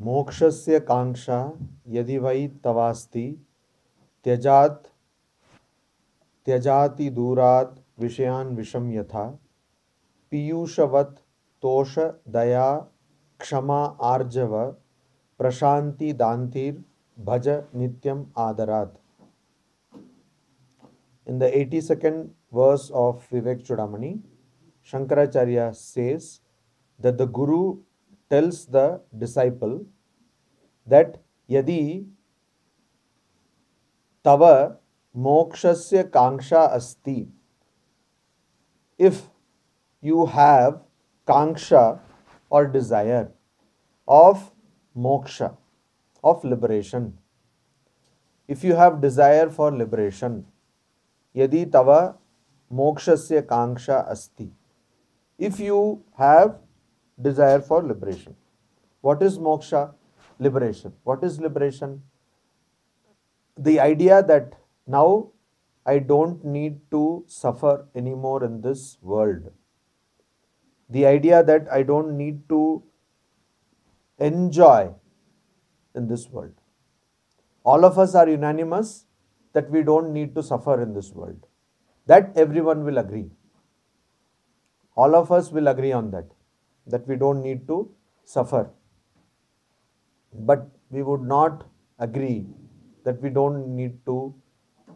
मोक्षस्य कांक्षा यदि वै तवास्ति त्यजात त्यजाति दूरात् विषयान् विषम यथा पीयूषवत् तोष दया क्षमा आर्जव प्रशांति दांतिर भज नित्यम आदरात्. In the 82nd verse of Vivekachudamani, Shankaracharya says that the Guru tells the disciple that yadi tava mokshasya kanksha asti, if you have kanksha or desire of moksha, of liberation, if you have desire for liberation, yadi tava mokshasya kanksha asti, if you have desire for liberation. What is moksha? Liberation. What is liberation? The idea that now I don't need to suffer anymore in this world. The idea that I don't need to enjoy in this world. All of us are unanimous that we don't need to suffer in this world. That everyone will agree. All of us will agree on that we don't need to suffer. But we would not agree that we don't need to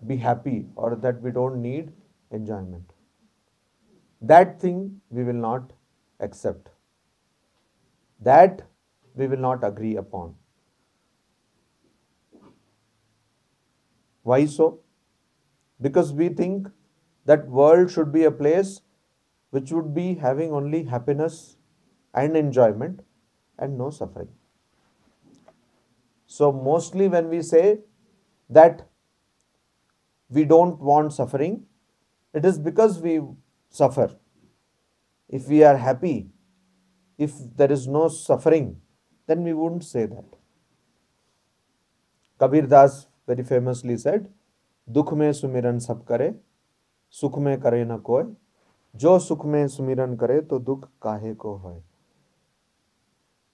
be happy or that we don't need enjoyment. That thing we will not accept. That we will not agree upon. Why so? Because we think that world should be a place which would be having only happiness and enjoyment and no suffering. So mostly when we say that we don't want suffering, it is because we suffer. If we are happy, if there is no suffering, then we wouldn't say that. Kabir Das very famously said, Dukh mein sumiran sab kare, sukh mein kare na koi, jo sukh mein sumiran kare to dukh kahe ko hoy.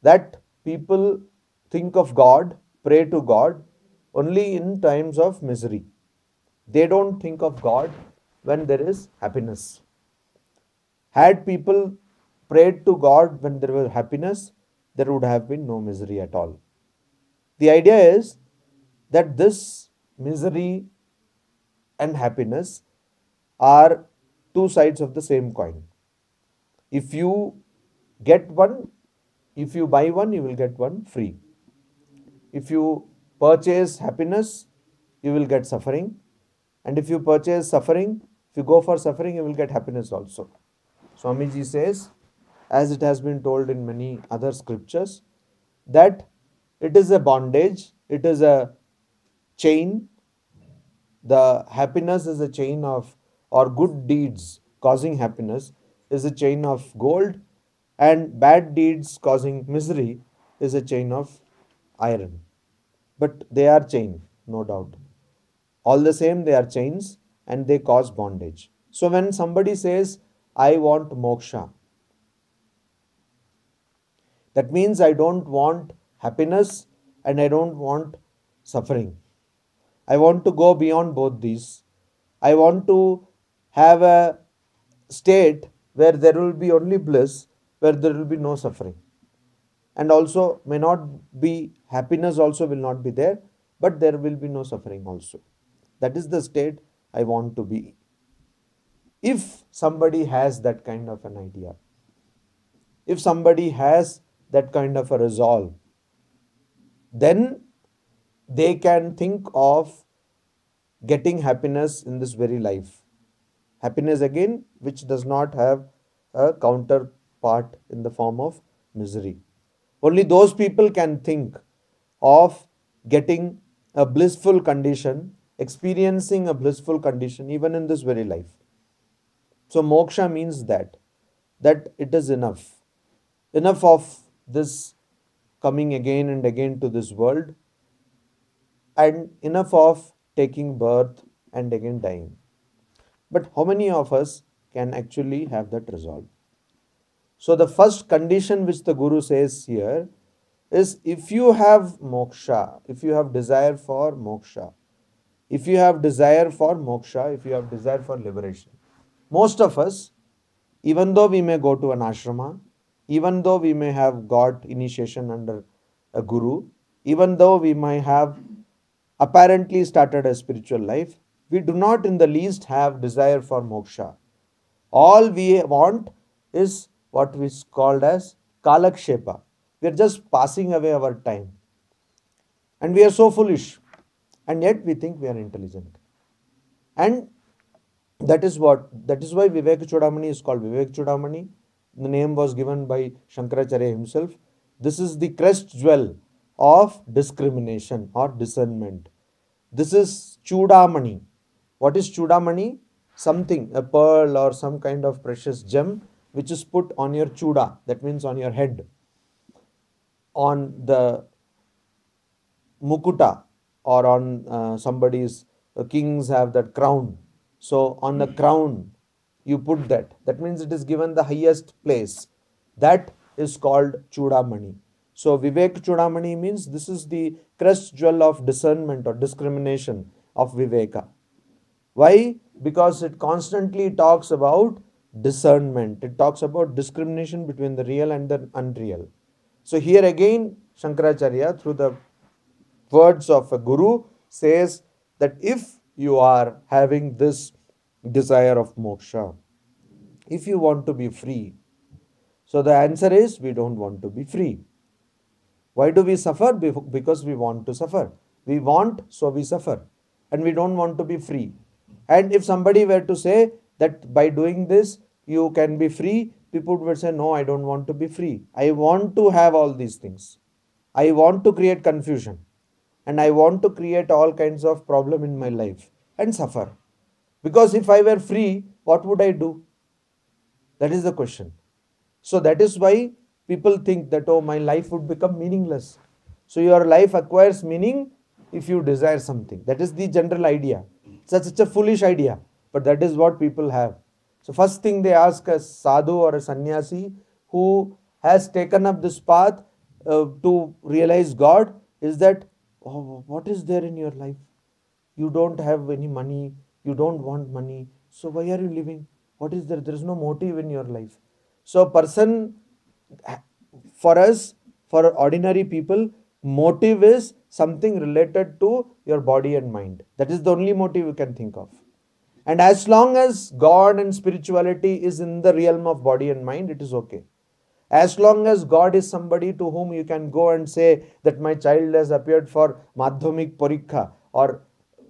That people think of God, pray to God only in times of misery. They don't think of God when there is happiness. Had people prayed to God when there was happiness, there would have been no misery at all. The idea is that this misery and happiness are two sides of the same coin. If you get one, if you buy one, you will get one free. If you purchase happiness, you will get suffering. And if you purchase suffering, if you go for suffering, you will get happiness also. Swamiji says, as it has been told in many other scriptures, that it is a bondage, it is a chain. The happiness is a chain of, or good deeds causing happiness is a chain of gold, and bad deeds causing misery is a chain of iron. But they are chain, no doubt. All the same, they are chains and they cause bondage. So when somebody says, I want moksha, that means I don't want happiness and I don't want suffering. I want to go beyond both these. I want to have a state where there will be only bliss, where there will be no suffering. And also may not be happiness also will not be there, but there will be no suffering also. That is the state I want to be. If somebody has that kind of an idea, if somebody has that kind of a resolve, then they can think of getting happiness in this very life. Happiness again, which does not have a counterpart in the form of misery. Only those people can think of getting a blissful condition, experiencing a blissful condition even in this very life. So moksha means that it is enough. Enough of this coming again and again to this world, and enough of taking birth and again dying. But how many of us can actually have that resolve? So the first condition which the Guru says here is, if you have moksha, if you have desire for moksha, if you have desire for moksha, if you have desire for liberation. Most of us, even though we may go to an ashrama, even though we may have got initiation under a guru, even though we may have apparently started a spiritual life, we do not in the least have desire for moksha. All we want is what is called as kalakshepa. We are just passing away our time. And we are so foolish. And yet we think we are intelligent. And that is why Vivekachudamani is called Vivekachudamani. The name was given by Shankaracharya himself. This is the crest jewel of discrimination or discernment. This is Chudamani. What is Chudamani? Something, a pearl or some kind of precious gem which is put on your chuda, that means on your head, on the mukuta, or on somebody's kings have that crown. So on the crown you put that. That means it is given the highest place. That is called Chudamani. So Vivek Chudamani means this is the crest jewel of discernment or discrimination of Viveka. Why? Because it constantly talks about discernment. It talks about discrimination between the real and the unreal. So here again Shankaracharya, through the words of a guru, says that if you are having this desire of moksha, if you want to be free, so the answer is we don't want to be free. Why do we suffer? Because we want to suffer. We want, so we suffer. And we don't want to be free. And if somebody were to say that by doing this you can be free, people would say, no, I don't want to be free. I want to have all these things. I want to create confusion. And I want to create all kinds of problem in my life and suffer. Because if I were free, what would I do? That is the question. So that is why people think that, oh, my life would become meaningless. So your life acquires meaning if you desire something. That is the general idea. Such a foolish idea, but that is what people have. So first thing they ask a sadhu or a sannyasi who has taken up this path to realize God is that, oh, what is there in your life? You don't have any money, you don't want money, so why are you living? What is there? There is no motive in your life. So person, for us, for ordinary people, motive is something related to your body and mind. That is the only motive you can think of. And as long as God and spirituality is in the realm of body and mind, it is okay. As long as God is somebody to whom you can go and say that my child has appeared for Madhyamik Parikha or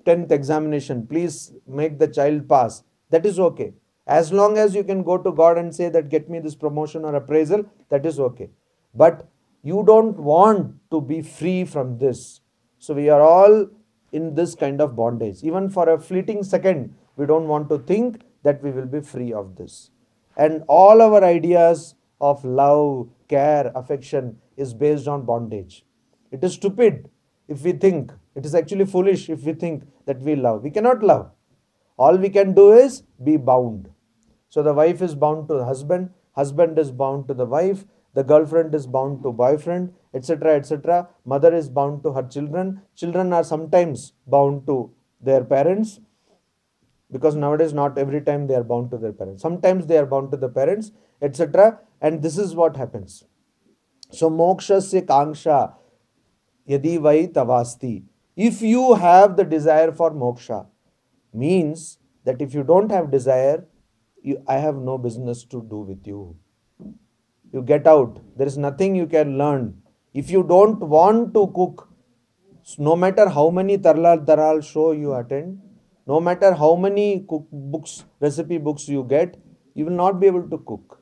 10th examination, please make the child pass, that is okay. As long as you can go to God and say that get me this promotion or appraisal, that is okay. But you don't want to be free from this. So we are all in this kind of bondage. Even for a fleeting second, we don't want to think that we will be free of this. And all our ideas of love, care, affection is based on bondage. It is stupid if we think, it is actually foolish if we think that we love. We cannot love. All we can do is be bound. So the wife is bound to the husband, husband is bound to the wife, the girlfriend is bound to boyfriend, etc., etc. Mother is bound to her children. Children are sometimes bound to their parents, because nowadays not every time they are bound to their parents. Sometimes they are bound to the parents, etc. And this is what happens. So mokshasya kanksha yadi vai tavasti. If you have the desire for moksha, means that if you don't have desire, I have no business to do with you. You get out. There is nothing you can learn. If you don't want to cook, no matter how many Taral show you attend, no matter how many cook books, recipe books you get, you will not be able to cook.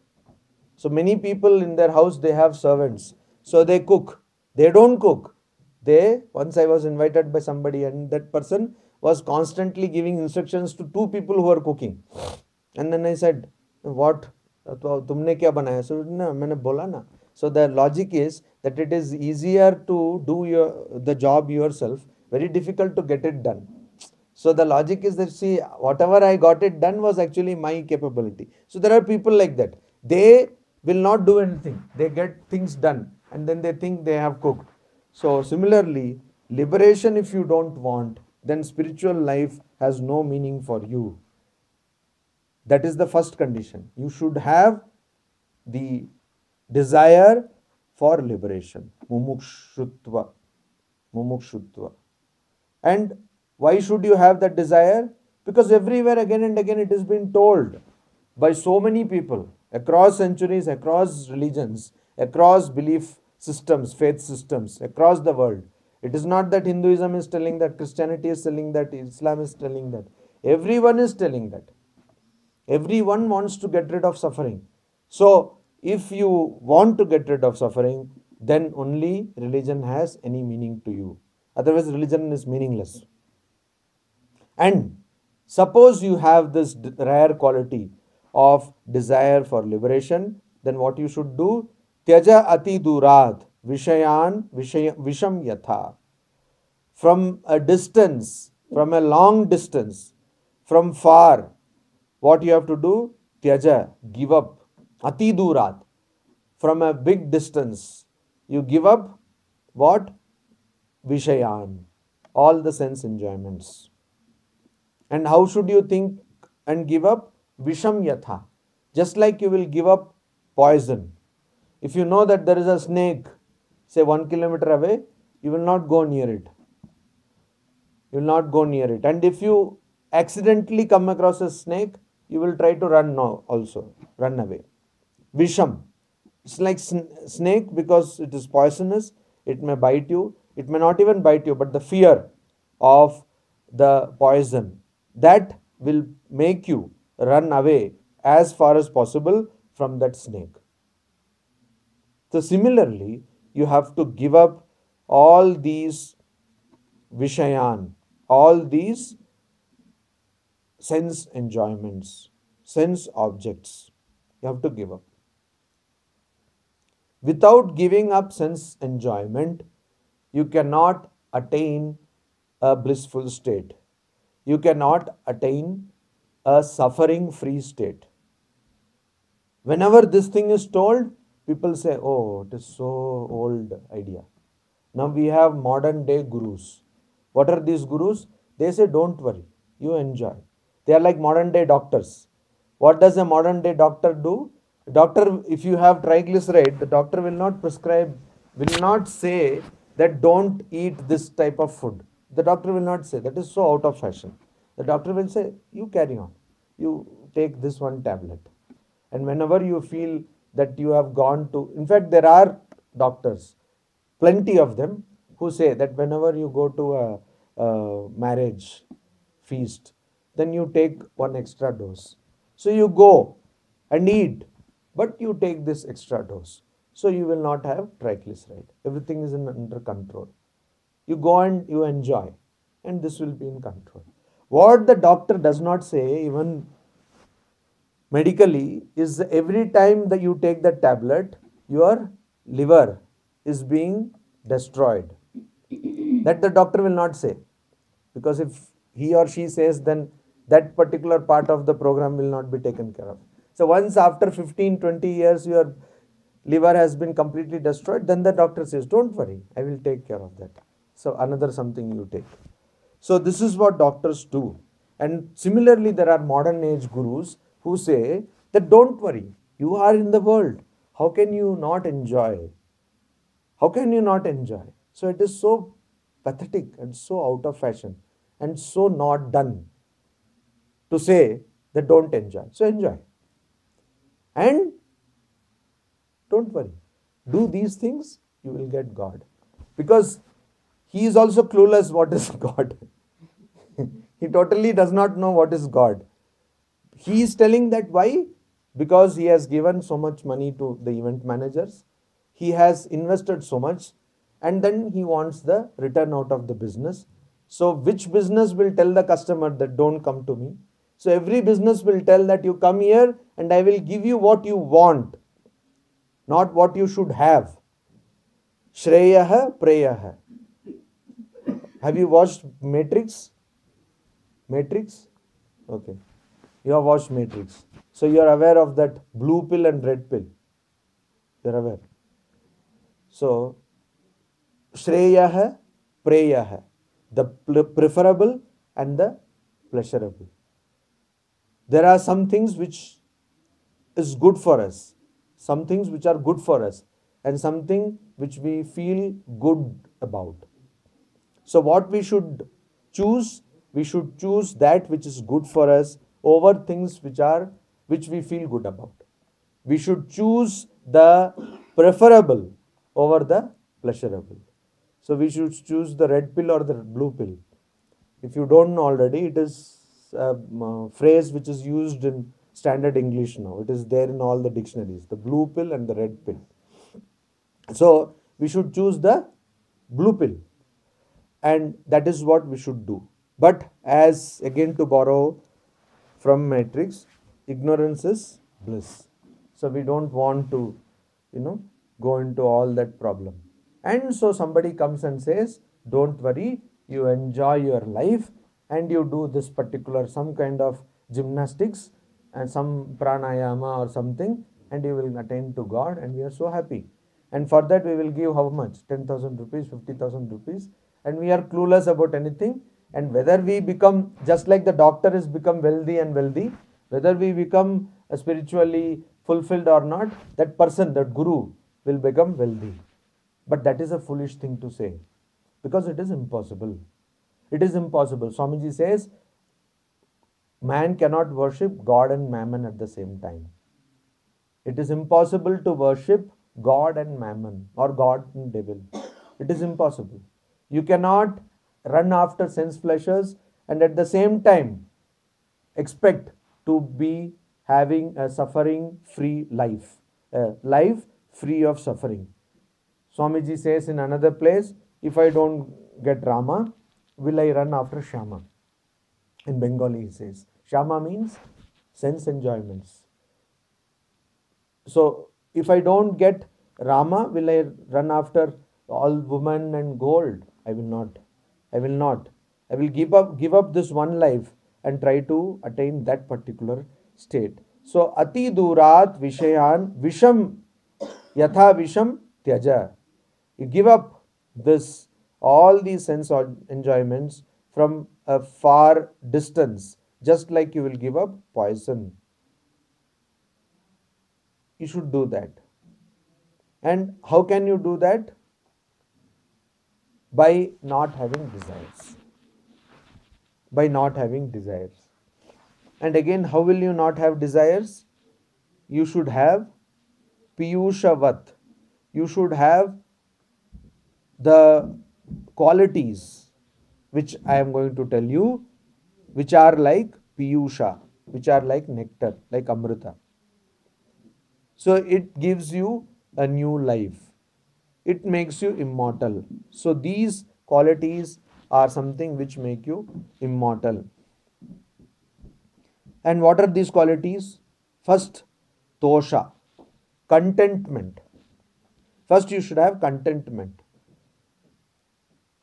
So many people in their house, they have servants. So they cook. They don't cook. Once I was invited by somebody and that person was constantly giving instructions to two people who are cooking. And then I said, what? तुमने क्या बनाया? So ना मैंने बोला ना. So the logic is that it is easier to do the job yourself, very difficult to get it done. So the logic is that, see, whatever I got it done was actually my capability. So there are people like that. They will not do anything. They get things done and then they think they have cooked. So similarly, liberation, if you don't want, then spiritual life has no meaning for you. That is the first condition. You should have the desire for liberation. Mumukshutva. Mumukshutva. And why should you have that desire? Because everywhere, again and again, it has been told by so many people across centuries, across religions, across belief systems, faith systems, across the world. It is not that Hinduism is telling that, Christianity is telling that, Islam is telling that. Everyone is telling that. Everyone wants to get rid of suffering. So, if you want to get rid of suffering, then only religion has any meaning to you. Otherwise, religion is meaningless. And suppose you have this rare quality of desire for liberation, then what you should do? Tyaja ati durad vishayan visham yatha. From a distance, from a long distance, from far, what you have to do? Tyaja, give up. Ati durad. From a big distance, you give up what? Vishayan. All the sense enjoyments. And how should you think and give up? Visham yatha. Just like you will give up poison. If you know that there is a snake, say 1 kilometer away, you will not go near it. You will not go near it. And if you accidentally come across a snake, you will try to run also. Run away. Visham. It's like snake because it is poisonous. It may bite you. It may not even bite you, but the fear of the poison, that will make you run away as far as possible from that snake. So similarly, you have to give up all these vishayan, all these sense enjoyments, sense objects. You have to give up. Without giving up sense enjoyment, you cannot attain a blissful state. You cannot attain a suffering-free state. Whenever this thing is told, people say, oh, it is so old idea. Now we have modern day gurus. What are these gurus? They say, don't worry, you enjoy. They are like modern day doctors. What does a modern day doctor do? Doctor, if you have triglyceride, the doctor will not prescribe, will not say that don't eat this type of food. The doctor will not say, that is so out of fashion. The doctor will say, you carry on. You take this one tablet. And whenever you feel that you have gone to, in fact, there are doctors, plenty of them, who say that whenever you go to a marriage feast, then you take one extra dose. So you go and eat, but you take this extra dose. So you will not have triglyceride. Everything is under control. You go and you enjoy, and this will be in control. What the doctor does not say, even medically, is every time that you take the tablet, your liver is being destroyed. That the doctor will not say. Because if he or she says, then that particular part of the program will not be taken care of. So once after 15-20 years, your liver has been completely destroyed, then the doctor says, don't worry, I will take care of that. So another something you take. So this is what doctors do. And similarly, there are modern age gurus who say that don't worry, you are in the world. How can you not enjoy? How can you not enjoy? So it is so pathetic and so out of fashion and so not done to say that don't enjoy. So enjoy. And don't worry. Do these things, you will get God. Because he is also clueless what is God. He totally does not know what is God. He is telling that why? Because he has given so much money to the event managers. He has invested so much, and then he wants the return out of the business. So which business will tell the customer that don't come to me? So every business will tell that you come here and I will give you what you want, not what you should have. Shreyaha Preyaha. Have you watched Matrix? Matrix? Okay. You have watched Matrix. So you are aware of that blue pill and red pill. You are aware. So, Shreyah, Preyah. The preferable and the pleasurable. There are some things which is good for us, some things which are good for us, and something which we feel good about. So what we should choose? We should choose that which is good for us over things which we feel good about. We should choose the preferable over the pleasurable. So we should choose the red pill or the blue pill. If you don't know already, it is a phrase which is used in standard English now. It is there in all the dictionaries, the blue pill and the red pill. So we should choose the blue pill, and that is what we should do. But as again, to borrow from Matrix, ignorance is bliss. So we don't want to, go into all that problem. And so somebody comes and says, don't worry, you enjoy your life and you do this particular, some kind of gymnastics and some pranayama or something, and you will attain to God, and we are so happy. And for that we will give how much? 10,000 rupees, 50,000 rupees, and we are clueless about anything. And whether we become, just like the doctor has become wealthy and wealthy, whether we become spiritually fulfilled or not, that person, that guru, will become wealthy. But that is a foolish thing to say, because it is impossible. It is impossible. Swamiji says, man cannot worship God and mammon at the same time. It is impossible to worship God and mammon, or God and devil. It is impossible. You cannot run after sense pleasures and at the same time expect to be having a suffering free life, a life free of suffering. Swamiji says in another place, if I don't get Rama, will I run after Shama? In Bengali he says, Shama means sense enjoyments. So if I don't get Rama, will I run after all women and gold? I will not. I will not. I will give up this one life and try to attain that particular state. So ati durat vishayan visham yatha visham tyaja. You give up this, all these sense enjoyments from a far distance, just like you will give up poison. You should do that. And how can you do that? By not having desires. By not having desires. And again, how will you not have desires? You should have piyushavat. You should have the qualities which I am going to tell you, which are like piyusha, which are like nectar, like amrita. So it gives you a new life. It makes you immortal. So these qualities are something which make you immortal. And what are these qualities? First, tosha, contentment. First, you should have contentment.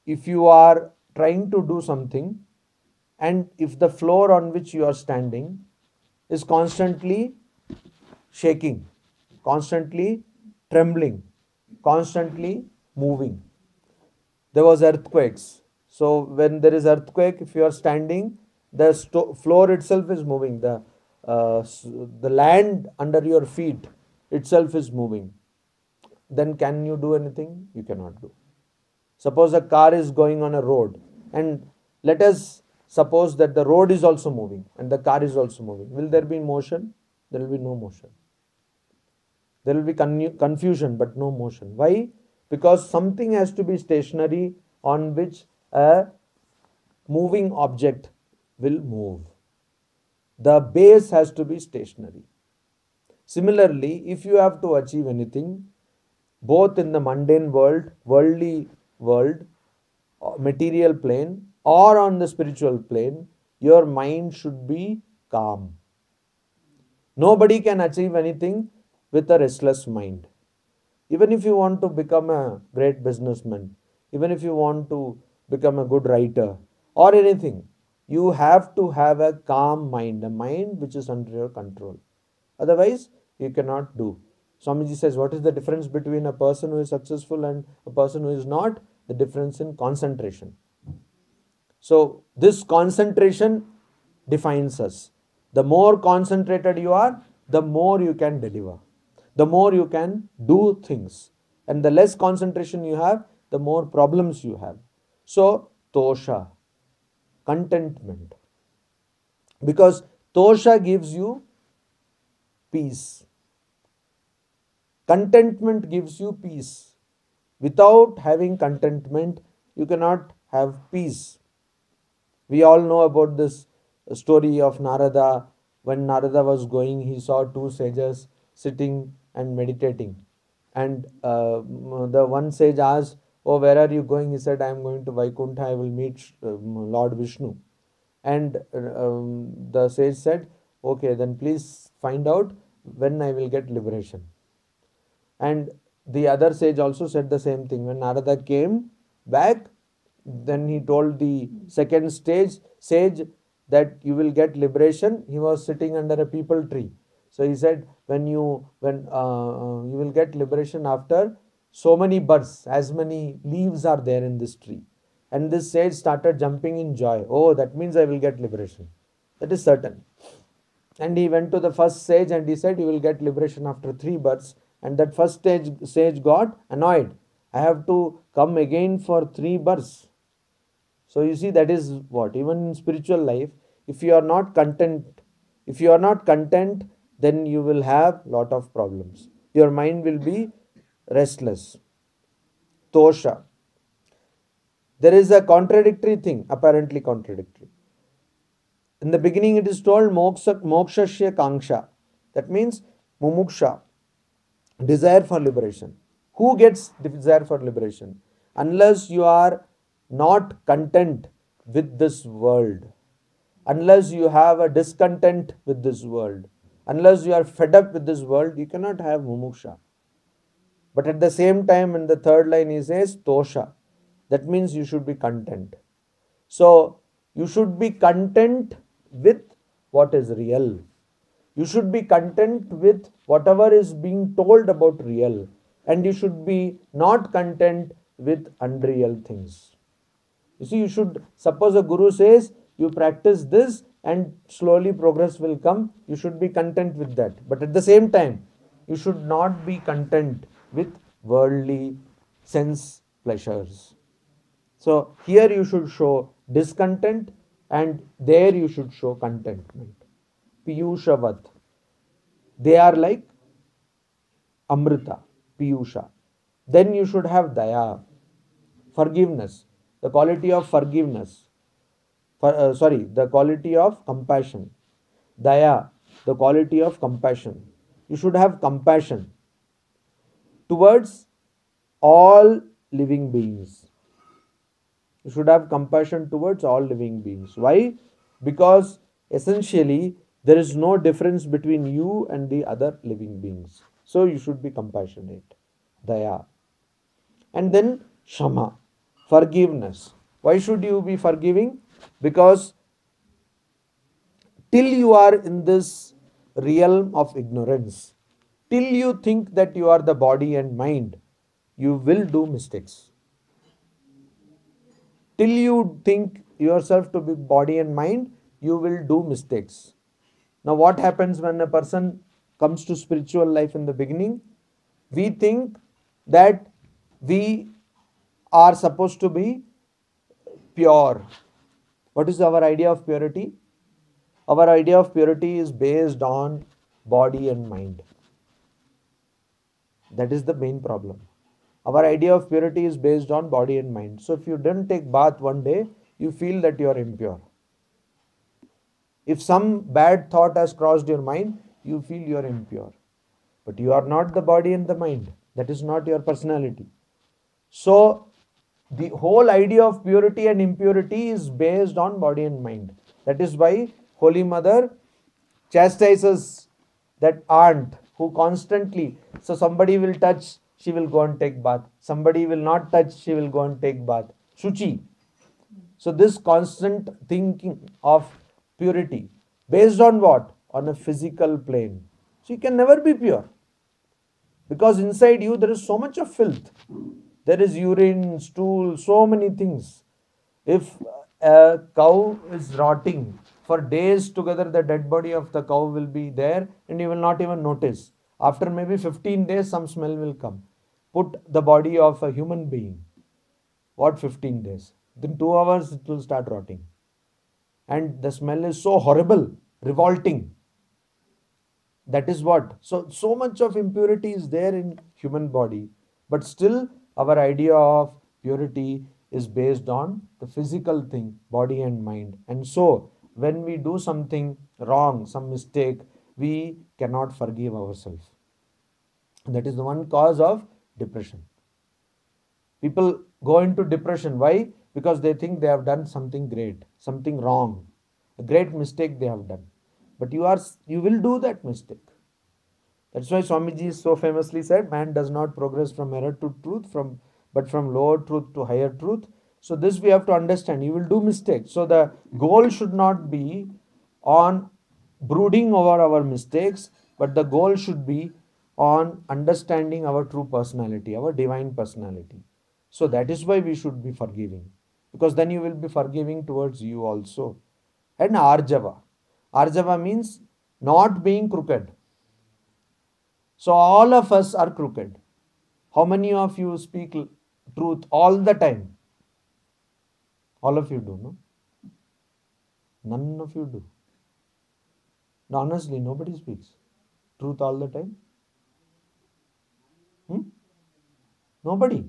If you are trying to do something, and if the floor on which you are standing is constantly shaking, constantly trembling, constantly moving. There was earthquakes. So when there is earthquake, if you are standing, the floor itself is moving. The land under your feet itself is moving. Then can you do anything? You cannot do. Suppose a car is going on a road, and let us suppose that the road is also moving and the car is also moving. Will there be motion? There will be no motion. There will be confusion but no motion. Why? Because something has to be stationary on which a moving object will move. The base has to be stationary. Similarly, if you have to achieve anything, both in the mundane world, worldly world, material plane, or on the spiritual plane, your mind should be calm. Nobody can achieve anything with a restless mind. Even if you want to become a great businessman, even if you want to become a good writer or anything, You have to have a calm mind, a mind which is under your control. Otherwise, you cannot do. Swamiji says, what is the difference between a person who is successful and a person who is not? The difference in concentration. So, this concentration defines us. The more concentrated you are, the more you can deliver. The more you can do things. And the less concentration you have, the more problems you have. So, tosha, contentment. Because tosha gives you peace. Contentment gives you peace. Without having contentment, you cannot have peace. We all know about this story of Narada. When Narada was going, he saw two sages sitting and meditating. And the one sage asked, "Oh, where are you going?" He said, "I am going to Vaikuntha. I will meet Lord Vishnu." And the sage said, "Okay, then please find out when I will get liberation." And the other sage also said the same thing. When Narada came back, then he told the second sage that you will get liberation. He was sitting under a peepal tree. So he said, when you will get liberation after so many buds, as many leaves are there in this tree. And this sage started jumping in joy. Oh, that means I will get liberation. That is certain. And he went to the first sage and he said, you will get liberation after 3 births. And that first sage got annoyed. I have to come again for 3 births. So you see, that is what, even in spiritual life, if you are not content, then you will have lot of problems. Your mind will be restless. Tosha. There is a contradictory thing, apparently contradictory. In the beginning it is told mokshasya kanksha. That means mumuksha, desire for liberation. Who gets desire for liberation? Unless you are not content with this world, unless you have a discontent with this world, unless you are fed up with this world, you cannot have mumuksha. But at the same time, in the third line he says tosha. That means you should be content. So you should be content with what is real. You should be content with whatever is being told about real. And you should be not content with unreal things. You see, you should, suppose a guru says, you practice this and slowly progress will come. You should be content with that. But at the same time, you should not be content with worldly sense pleasures. So here you should show discontent and there you should show contentment. Piyushavat. They are like Amrita, Piyusha. Then you should have Daya, forgiveness, the quality of forgiveness. The quality of compassion. Daya, the quality of compassion. You should have compassion towards all living beings. You should have compassion towards all living beings. Why? Because essentially there is no difference between you and the other living beings. So you should be compassionate. Daya. And then Shama, forgiveness. Why should you be forgiving? Because till you are in this realm of ignorance, till you think that you are the body and mind, you will do mistakes. Till you think yourself to be body and mind, you will do mistakes. Now what happens when a person comes to spiritual life in the beginning? We think that we are supposed to be pure. What is our idea of purity? Our idea of purity is based on body and mind. That is the main problem. Our idea of purity is based on body and mind. So if you don't take bath one day, you feel that you are impure. If some bad thought has crossed your mind, you feel you are impure. But you are not the body and the mind. That is not your personality. So the whole idea of purity and impurity is based on body and mind. That is why Holy Mother chastises that aunt who constantly, so somebody will touch, she will go and take bath. Somebody will not touch, she will go and take bath. Shuchi. So this constant thinking of purity, based on what? On a physical plane. So you can never be pure, because inside you there is so much of filth. There is urine, stool, so many things. If a cow is rotting for days together, the dead body of the cow will be there and you will not even notice. After maybe 15 days, some smell will come. Put the body of a human being. What 15 days? Within 2 hours, it will start rotting. And the smell is so horrible, revolting. That is what. So much of impurity is there in human body, but still our idea of purity is based on the physical thing, body and mind. And so when we do something wrong, some mistake, we cannot forgive ourselves. That is the one cause of depression. People go into depression. Why? Because they think they have done something great, something wrong, a great mistake they have done. But you will do that mistake. That's why Swamiji so famously said, man does not progress from error to truth, but from lower truth to higher truth. So this we have to understand. You will do mistakes. So the goal should not be on brooding over our mistakes, but the goal should be on understanding our true personality, our divine personality. So that is why we should be forgiving, because then you will be forgiving towards you also. And Arjava. Arjava means not being crooked. So all of us are crooked. How many of you speak truth all the time? All of you do, no? None of you do. No, honestly, nobody speaks truth all the time. Nobody.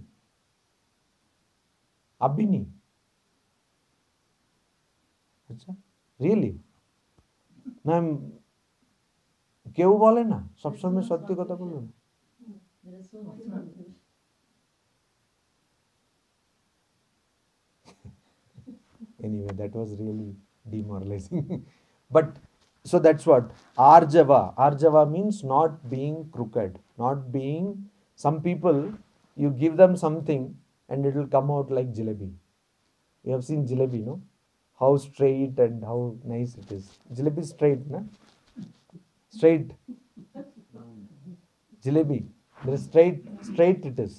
Abhini. Really? না কেউ বলে না সবসময় সত্যি কথা বলবে না anyway, that was really demoralizing. But so that's what Arjava means, not being crooked, not being. Some people, you give them something and it will come out like jalebi. You have seen jalebi, no? How straight and how nice it is. Jalebi is straight, na? Straight. Jalebi. There is straight it is.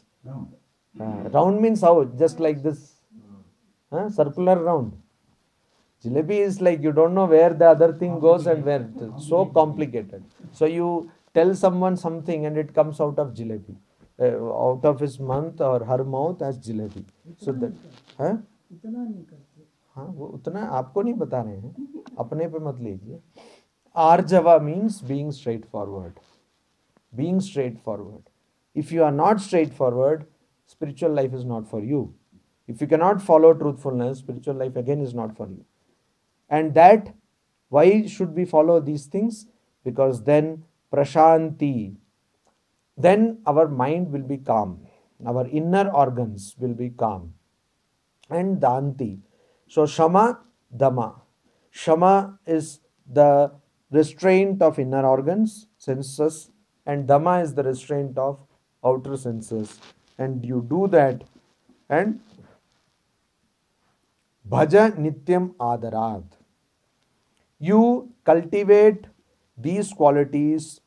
Round means how? Just like this. Circular round. Jalebi is like you don't know where the other thing goes and where. It's so complicated. So you tell someone something and it comes out of jalebi. Out of his mouth or her mouth as jalebi. So that. हाँ वो उतना आपको नहीं बता रहे हैं, अपने पे मत लीजिए. Arjava means being straightforward. Being straightforward. If you are not straightforward, spiritual life is not for you. If you cannot follow truthfulness, spiritual life again is not for you. And that, why should we follow these things? Because then prashanti, then our mind will be calm, our inner organs will be calm. And danti. So shama, dama. Shama is the restraint of inner organs, senses, and dama is the restraint of outer senses. And you do that, and bhaja nityam adarat. You cultivate these qualities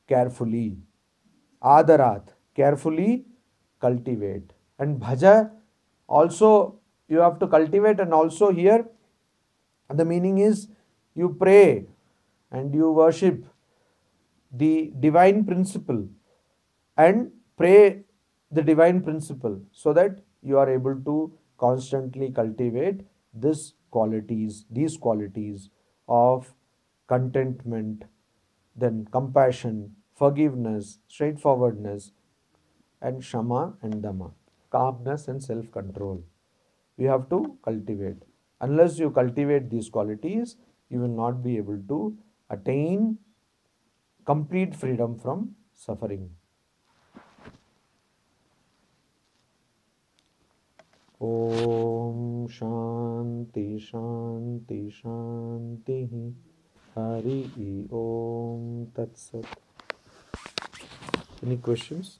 carefully. Adarat, carefully cultivate. And bhaja also you have to cultivate, and also here the meaning is you pray and you worship the divine principle and pray the divine principle, so that you are able to constantly cultivate these qualities of contentment, then compassion, forgiveness, straightforwardness, and shama and dama, calmness and self-control. You have to cultivate. Unless you cultivate these qualities, you will not be able to attain complete freedom from suffering. Om Shanti Shanti Shanti. Hari Om Tat Sat. Any questions?